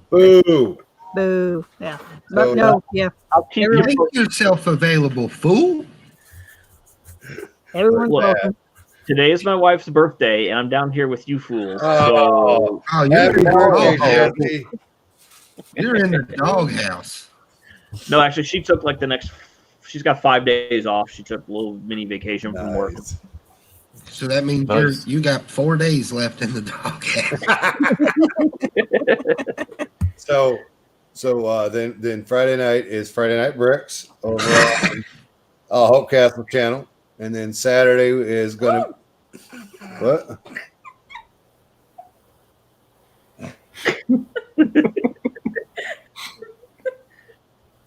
Boo. Boo. Yeah. So, But no. Yeah. I'll keep you Make yourself available, fool. Everyone's Look, welcome. Today is my wife's birthday, and I'm down here with you fools. Oh, Oh, you're happy in the birthday, doghouse. Jesse. You're in the doghouse. So no, actually, she took like the next. She's got 5 days off. She took a little mini vacation from work. Nice. So that means Nice. you got 4 days left in the doghouse. So then Friday night is Friday Night Bricks over on Hope Catholic channel, and then Saturday is gonna what?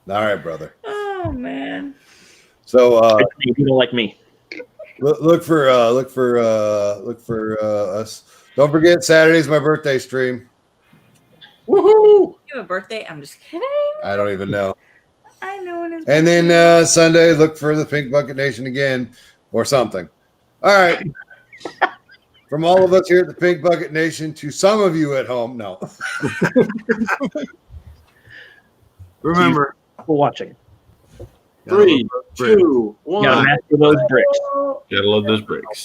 All right, brother. Oh man. So You don't like me. Look for us. Don't forget Saturday's my birthday stream. Woohoo! You have a birthday? I'm just kidding. I don't even know. I know when it's. And then Sunday, look for the Pink Bucket Nation again or something. All right. From all of us here at the Pink Bucket Nation to some of you at home, no. Remember, for watching. 3, 2, 1. Gotta master those bricks. Gotta love those bricks.